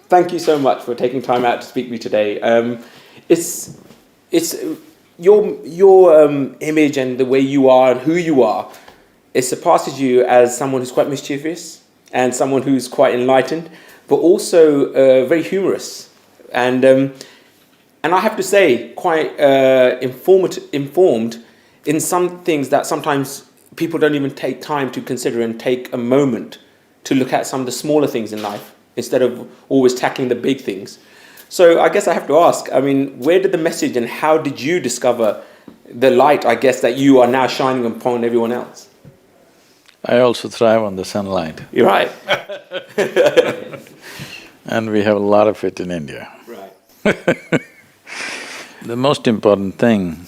Thank you so much for taking time out to speak to me today. It's it's your image and the way you are and who you are. It surpasses you as someone who's quite mischievous and someone who's quite enlightened, but also very humorous and I have to say quite informed in some things that sometimes people don't even take time to consider and take a moment to look at some of the smaller things in life instead of always tackling the big things. So I guess I have to ask, I mean, where did the message and how did you discover the light, I guess, that you are now shining upon everyone else? I also thrive on the sunlight. You're right. And we have a lot of it in India. Right. The most important thing,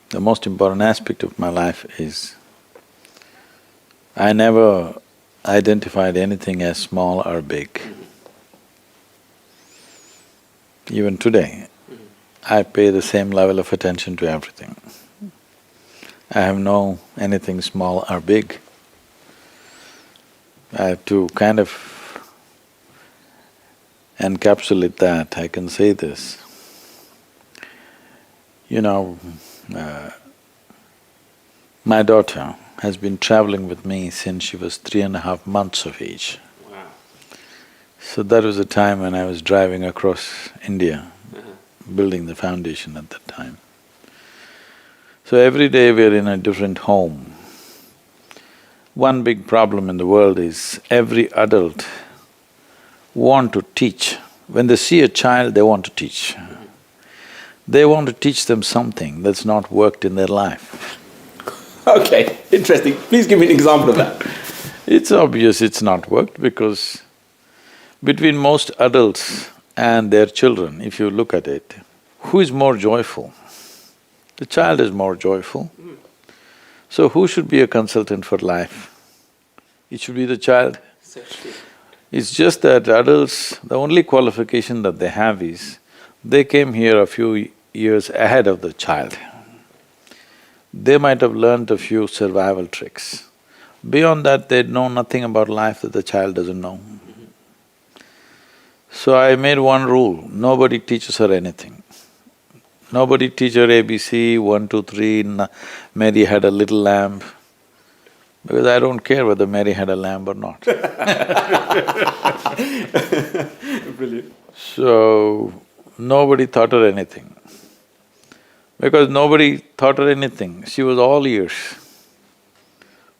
the most important aspect of my life is I never identified anything as small or big. Even today, I pay the same level of attention to everything. I have no anything small or big. I have to kind of encapsulate that. I can say this. You know, my daughter has been traveling with me since she was 3.5 months of age. Wow. So that was a time when I was driving across India, building the foundation at that time. So every day we're in a different home. One big problem in the world is every adult want to teach. When they see a child, they want to teach. They want to teach them something that's not worked in their life. Okay, interesting. Please give me an example of that. It's obvious it's not worked because between most adults and their children, if you look at it, who is more joyful? The child is more joyful. So who should be a consultant for life? It should be the child. So true. It's just that adults, the only qualification that they have is, they came here a few years ahead of the child. They might have learnt a few survival tricks. Beyond that, they know nothing about life that the child doesn't know. So I made one rule, nobody teaches her anything. Nobody teach her ABC, 1, 2, 3, Mary had a little lamb, because I don't care whether Mary had a lamb or not. Brilliant. So, nobody taught her anything. Because nobody taught her anything, she was all ears.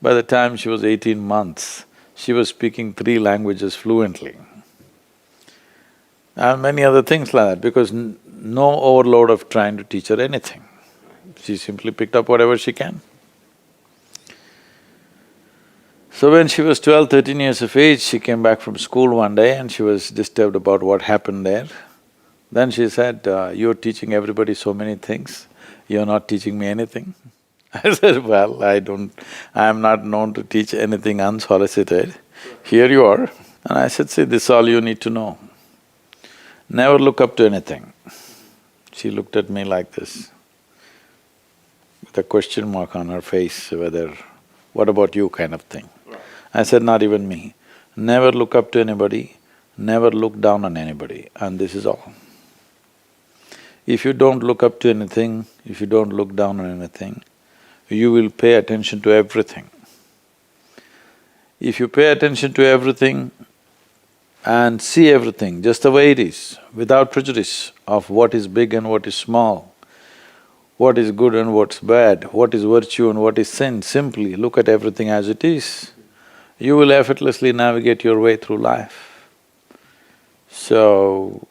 By the time she was 18 months, she was speaking 3 languages fluently. And many other things like that, because no overload of trying to teach her anything. She simply picked up whatever she can. So when she was 12, 13 years of age, she came back from school one day and she was disturbed about what happened there. Then she said, you're teaching everybody so many things, you're not teaching me anything. I said, well, I'm not known to teach anything unsolicited. Here you are. And I said, see, this is all you need to know. Never look up to anything. She looked at me like this, with a question mark on her face, whether, what about you kind of thing. I said, not even me. Never look up to anybody, never look down on anybody, and this is all. If you don't look up to anything, if you don't look down on anything, you will pay attention to everything. If you pay attention to everything and see everything just the way it is, without prejudice of what is big and what is small, what is good and what's bad, what is virtue and what is sin, simply look at everything as it is, you will effortlessly navigate your way through life. So,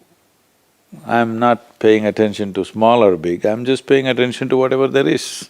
I'm not paying attention to small or big, I'm just paying attention to whatever there is.